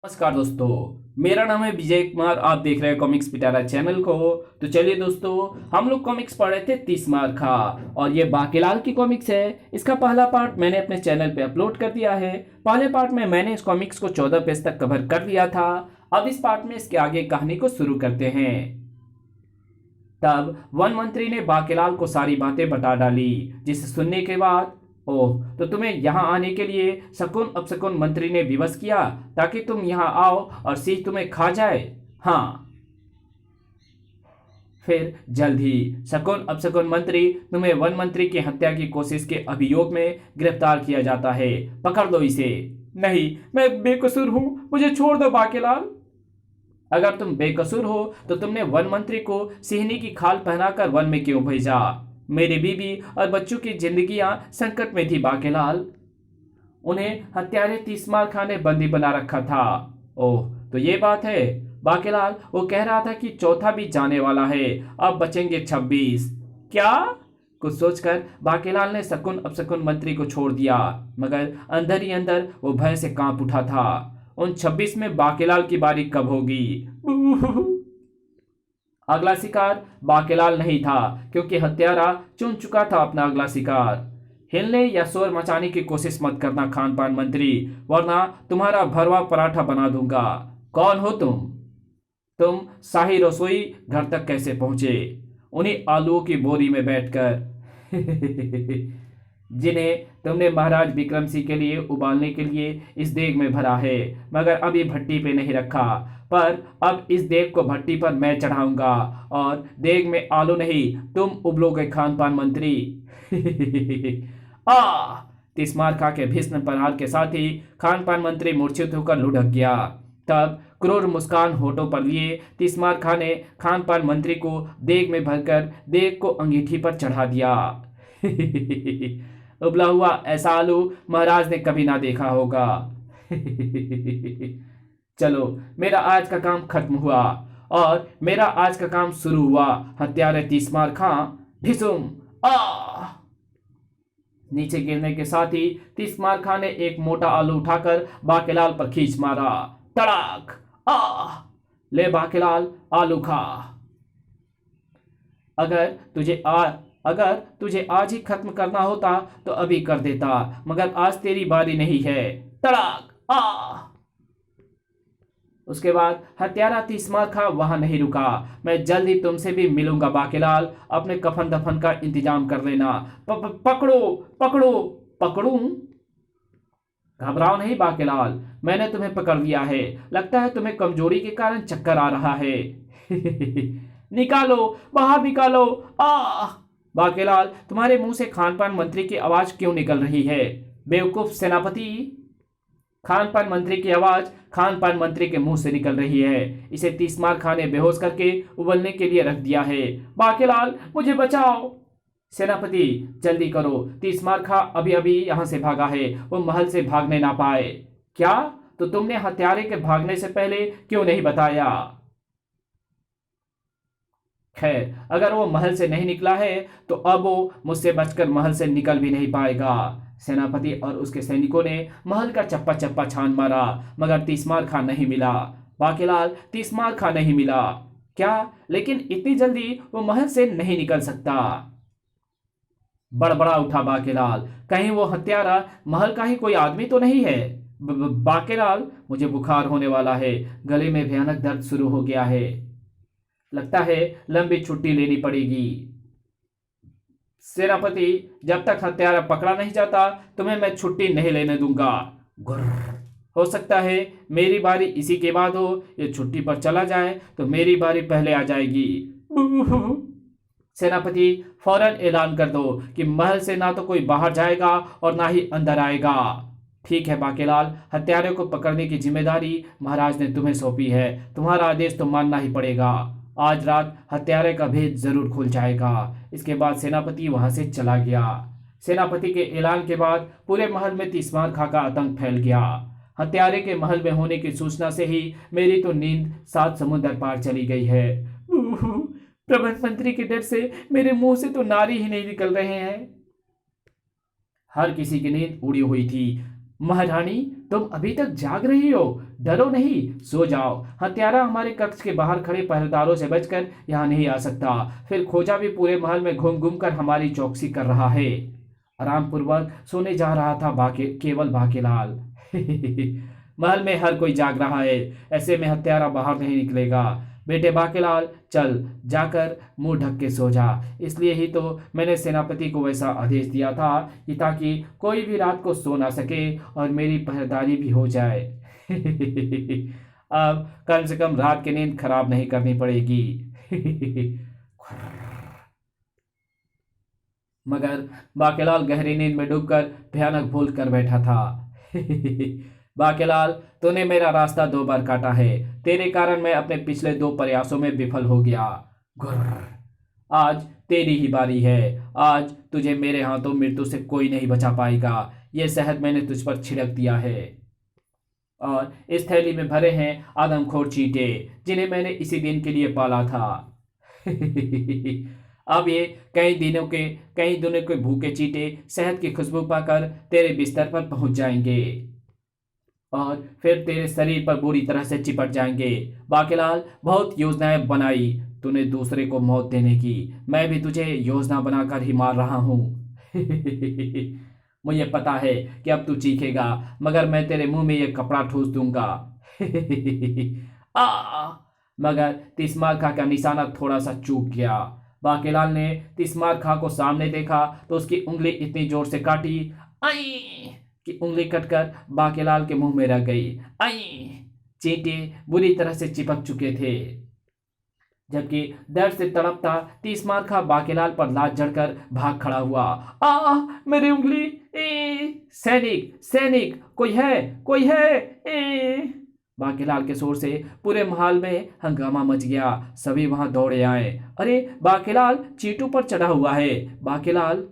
नमस्कार दोस्तों। मेरा नाम है विजय कुमार। आप देख रहे हैं कॉमिक्स पिटारा चैनल को। तो चलिए दोस्तों, हम लोग कॉमिक्स पढ़ रहे थे 30 मार खा, और ये बाकीलाल की कॉमिक्स है। इसका पहला पार्ट मैंने अपने चैनल पे अपलोड कर दिया है। पहले पार्ट में मैंने इस कॉमिक्स को 14 पेज तक कवर कर लिया था। अब इस पार्ट में इसके आगे कहानी को शुरू करते हैं। तब वन मंत्री ने बाकीलाल को सारी बातें बता डाली, जिसे सुनने के बाद, ओह, तो तुम्हें यहाँ आने के लिए शकुन अपशकुन मंत्री ने विवश किया ताकि तुम यहाँ आओ और सिंह तुम्हें खा जाए। हाँ, फिर जल्द ही शकुन अपशकुन मंत्री तुम्हें वन मंत्री की हत्या की कोशिश के अभियोग में गिरफ्तार किया जाता है। पकड़ दो इसे। नहीं, मैं बेकसूर हूं, मुझे छोड़ दो बाकीलाल। अगर तुम बेकसूर हो तो तुमने वन मंत्री को सिंहनी की खाल पहनाकर वन में क्यों भेजा? मेरी बीवी और बच्चों की जिंदगियां संकट में थी बाकीलाल। उन्हें हत्यारे तीसमार खां ने बंदी बना रखा था। ओह, तो ये बात है। बाकीलाल, वो कह रहा था कि चौथा भी जाने वाला है, अब बचेंगे 26। क्या? कुछ सोचकर बाकीलाल ने शकुन अपशकुन मंत्री को छोड़ दिया, मगर अंदर ही अंदर वो भय से कांप उठा था। उन 26 में बाकीलाल की बारी कब होगी? अगला शिकार बाकीलाल नहीं था, क्योंकि हत्यारा चुन चुका था अपना अगला शिकार। हिलने या शोर मचाने की कोशिश मत करना खान पान मंत्री, वरना तुम्हारा भरवा पराठा बना दूंगा। कौन हो तुम? तुम शाही रसोई घर तक कैसे पहुंचे? उन्हीं आलूओं की बोरी में बैठकर जिन्हें तुमने महाराज विक्रम सिंह के लिए उबालने के लिए इस देग में भरा है, मगर अभी भट्टी पे नहीं रखा। पर अब इस देग को भट्टी पर मैं चढ़ाऊंगा, और देग में आलू नहीं, तुम उबलोगे खान पान मंत्री। आ तिस्मार खा के भीषण प्रहार के साथ ही खान पान मंत्री मूर्छित होकर लुढ़क गया। तब क्रूर मुस्कान होठों पर लिए तिस्मार खा ने खान पान मंत्री को देग में भरकर देग को अंगीठी पर चढ़ा दिया। उबला हुआ ऐसा आलू महाराज ने कभी ना देखा होगा। चलो, मेरा आज का काम खत्म हुआ, और मेरा आज का काम शुरू हुआ। हत्यारे तीसमार खां, भिसुम। आ नीचे गिरने के साथ ही तीसमार खां ने एक मोटा आलू उठाकर बाकीलाल पर खींच मारा। तड़ाक! ले बाकीलाल, आलू खा। अगर तुझे आ अगर तुझे आज ही खत्म करना होता तो अभी कर देता, मगर आज तेरी बारी नहीं है। तड़ाक! उसके बाद हत्यारा तीसमार खां वहां नहीं रुका। मैं जल्द ही तुमसे भी मिलूंगा बाकीलाल, अपने कफन दफन का इंतजाम कर लेना। पकड़ो, पकड़ो, पकड़ूं? घबराओ नहीं बाकीलाल, मैंने तुम्हें पकड़ लिया है। लगता है तुम्हें कमजोरी के कारण चक्कर आ रहा है। निकालो, बाहर निकालो। बाकीलाल, तुम्हारे मुंह से खान पान मंत्री की आवाज क्यों निकल रही है? बेवकूफ सेनापति। खान पान मंत्री की आवाज खान पान मंत्री के मुंह से निकल रही है। इसे तीसमार खां ने बेहोश करके उबलने के लिए रख दिया है। बाकीलाल, मुझे बचाओ। सेनापति, जल्दी करो, तीसमार खां अभी अभी यहां से भागा है, वो महल से भागने ना पाए। क्या? तो तुमने हत्यारे के भागने से पहले क्यों नहीं बताया? खैर, अगर वो महल से नहीं निकला है तो अब वो मुझसे बचकर महल से निकल भी नहीं पाएगा। सेनापति और उसके सैनिकों ने महल का चप्पा चप्पा छान मारा, मगर तीसमार खां नहीं मिला। बाकीलाल, तीसमार खां नहीं मिला। क्या? लेकिन इतनी जल्दी वो महल से नहीं निकल सकता। बड़बड़ा उठा बाकीलाल, कहीं वो हत्यारा महल का ही कोई आदमी तो नहीं है? बाकीलाल, मुझे बुखार होने वाला है, गले में भयानक दर्द शुरू हो गया है। लगता है लंबी छुट्टी लेनी पड़ेगी। सेनापति, जब तक हत्यारा पकड़ा नहीं जाता तुम्हें मैं छुट्टी नहीं लेने दूंगा। गुर्र। हो सकता है मेरी बारी इसी के बाद हो। ये छुट्टी पर चला जाए तो मेरी बारी पहले आ जाएगी। सेनापति, फौरन ऐलान कर दो कि महल से ना तो कोई बाहर जाएगा और ना ही अंदर आएगा। ठीक है बाकीलाल, हत्यारे को पकड़ने की जिम्मेदारी महाराज ने तुम्हें सौंपी है। तुम्हारा आदेश तो मानना ही पड़ेगा। आज रात हत्यारे का भेद जरूर खुल जाएगा। इसके बाद सेनापति वहां से चला गया। सेनापति के ऐलान के बाद पूरे महल में तीसमार खां का आतंक फैल गया। हत्यारे के महल में होने की सूचना से ही मेरी तो नींद 7 समुद्र पार चली गई है। प्रबंध मंत्री के डर से मेरे मुंह से तो नारी ही नहीं निकल रहे हैं। हर किसी की नींद उड़ी हुई थी। महारानी, तुम अभी तक जाग रही हो? डरो नहीं, सो जाओ। हत्यारा हमारे कक्ष के बाहर खड़े पहरेदारों से बचकर यहाँ नहीं आ सकता। फिर खोजा भी पूरे महल में घूम घूम कर हमारी चौकसी कर रहा है। आराम पूर्वक सोने जा रहा था केवल बाकेलाल। महल में हर कोई जाग रहा है, ऐसे में हत्यारा बाहर नहीं निकलेगा। बेटे बाकेलाल, चल जाकर मुंह ढक के सो जा। इसलिए ही तो मैंने सेनापति को वैसा आदेश दिया था कि ताकि कोई भी रात को सो ना सके और मेरी पहरेदारी भी हो जाए। अब कम से कम रात की नींद खराब नहीं करनी पड़ेगी। मगर बाकेलाल गहरी नींद में डूबकर भयानक भूल कर बैठा था। बाकेलाल, तूने मेरा रास्ता 2 बार काटा है। तेरे कारण मैं अपने पिछले 2 प्रयासों में विफल हो गया। घुर्र, आज तेरी ही बारी है। आज तुझे मेरे हाथों मृत्यु से कोई नहीं बचा पाएगा। यह शहद मैंने तुझ पर छिड़क दिया है और इस थैली में भरे हैं आदमखोर चींटे, जिन्हें मैंने इसी दिन के लिए पाला था। अब ये कई दिनों के भूखे चींटे शहद की खुशबू पाकर तेरे बिस्तर पर पहुंच जाएंगे और फिर तेरे शरीर पर बुरी तरह से चिपट जाएंगे। बाकेलाल, बहुत योजनाएं बनाई तूने दूसरे को मौत देने की, मैं भी तुझे योजना बनाकर ही मार रहा हूं। मुझे पता है कि अब तू चीखेगा, मगर मैं तेरे मुंह में यह कपड़ा ठूस दूंगा। आ मगर तिस्मार खां का निशाना थोड़ा सा चूक गया। बाकेलाल ने तिस्मार खां को सामने देखा तो उसकी उंगली इतनी जोर से काटी आई कि उंगली कटकर बाकेलाल के मुंह में रह गई। आई! चींटे बुरी तरह से चिपक चुके थे, जबकि दर्द से तड़पता तिस्मार खां बाकेलाल पर लात जड़कर भाग खड़ा हुआ। मेरी उंगली! सैनिक, सैनिक, कोई है, कोई है! बाकेलाल के शोर से पूरे महल में हंगामा मच गया। सभी वहां दौड़े आए। अरे बाकेलाल चींटों पर चढ़ा हुआ है। बाकेलाल,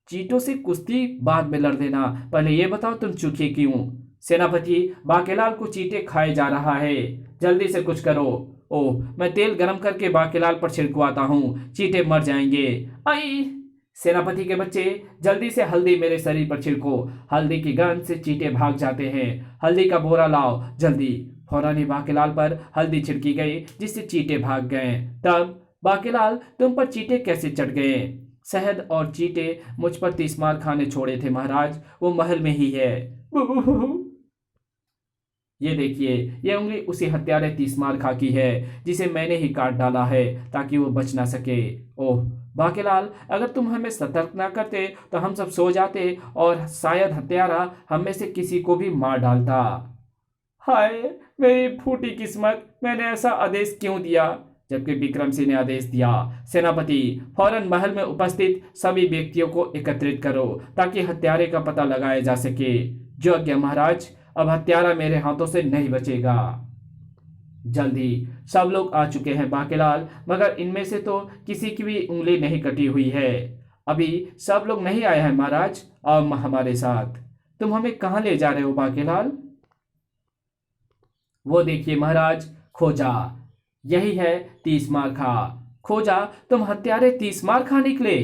चींटों से कुश्ती बाद में लड़ देना, पहले ये बताओ तुम चुके क्यों? सेनापति, बाकेलाल को चींटे खाए जा रहा है, जल्दी से कुछ करो। ओह, मैं तेल गरम करके बाकेलाल पर छिड़कवाता हूँ, चींटे मर जाएंगे। आई! सेनापति के बच्चे, जल्दी से हल्दी मेरे शरीर पर छिड़को। हल्दी की गंध से चींटे भाग जाते हैं। हल्दी का बोरा लाओ जल्दी। फौरन ही बाकेलाल पर हल्दी छिड़की गई, जिससे चींटे भाग गए। तब बाकेलाल, तुम पर चींटे कैसे चढ़ गए? शहद और चींटे मुझ पर तिस्मार खां ने छोड़े थे महाराज, वो महल में ही है। ये देखिए, ये उंगली उसी हत्यारे तिस्मार खां की है, जिसे मैंने ही काट डाला है ताकि वो बच ना सके। ओह बाकेलाल, अगर तुम हमें सतर्क ना करते तो हम सब सो जाते और शायद हत्यारा हम में से किसी को भी मार डालता। हाय मेरी फूटी किस्मत, मैंने ऐसा आदेश क्यों दिया? जबकि विक्रम सिंह ने आदेश दिया, सेनापति फौरन महल में उपस्थित सभी व्यक्तियों को एकत्रित करो ताकि हत्यारे का पता लगाया जा सके। जो आज्ञा महाराज, अब हत्यारा मेरे हाथों से नहीं बचेगा। जल्दी सब लोग आ चुके हैं बाकेलाल, मगर इनमें से तो किसी की भी उंगली नहीं कटी हुई है। अभी सब लोग नहीं आए हैं महाराज, आओ हमारे साथ। तुम हमें कहाँ ले जा रहे हो बाकेलाल? वो देखिए महाराज, खोजा, यही है तिस्मार खां। खोजा, तुम हत्यारे तिस्मार खां निकले?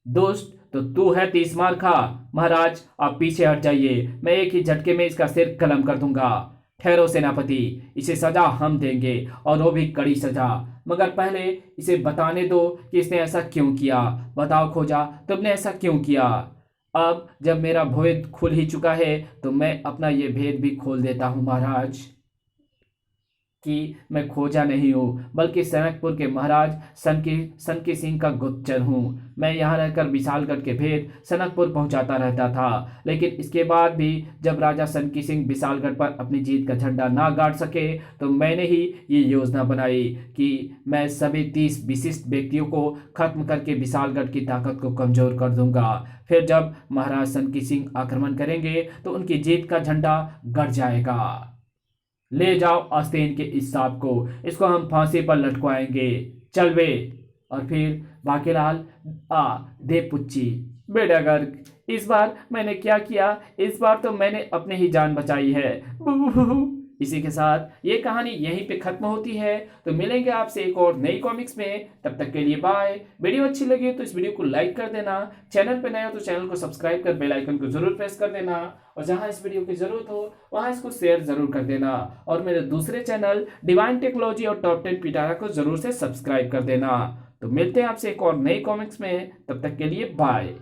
दोस्त, तो तू है तिस्मार खां। महाराज आप पीछे हट जाइए, मैं एक ही झटके में इसका सिर कलम कर दूंगा। ठहरो सेनापति, इसे सजा हम देंगे और वो भी कड़ी सजा, मगर पहले इसे बताने दो कि इसने ऐसा क्यों किया। बताओ खोजा, तुमने ऐसा क्यों किया? अब जब मेरा भेद खुल ही चुका है तो मैं अपना ये भेद भी खोल देता हूँ महाराज, कि मैं खोजा नहीं हूँ बल्कि सनकपुर के महाराज सनकी सिंह का गुप्तचर हूँ। मैं यहाँ रहकर विशालगढ़ के भेद सनकपुर पहुँचाता रहता था, लेकिन इसके बाद भी जब राजा सनकी सिंह विशालगढ़ पर अपनी जीत का झंडा ना गाड़ सके तो मैंने ही ये योजना बनाई कि मैं सभी 30 विशिष्ट व्यक्तियों को खत्म करके विशालगढ़ की ताकत को कमजोर कर दूंगा। फिर जब महाराज सनकी सिंह आक्रमण करेंगे तो उनकी जीत का झंडा गड़ जाएगा। ले जाओ आस्तीन के इस सांप को, इसको हम फांसी पर लटकवाएंगे। चल बे। और फिर बाकेलाल, दे पुच्ची। बेटा गर्ग, इस बार मैंने क्या किया? इस बार तो मैंने अपनी ही जान बचाई है। इसी के साथ ये कहानी यहीं पे खत्म होती है। तो मिलेंगे आपसे एक और नई कॉमिक्स में, तब तक के लिए बाय। वीडियो अच्छी लगी तो इस वीडियो को लाइक कर देना, चैनल पे नए हो तो चैनल को सब्सक्राइब कर बेल आइकन को जरूर प्रेस कर देना, और जहां इस वीडियो की जरूरत हो वहां इसको शेयर जरूर कर देना, और मेरे दूसरे चैनल डिवाइन टेक्नोलॉजी और टॉप 10 पिटारा को जरूर से सब्सक्राइब कर देना। तो मिलते हैं आपसे एक और नई कॉमिक्स में, तब तक के लिए बाय।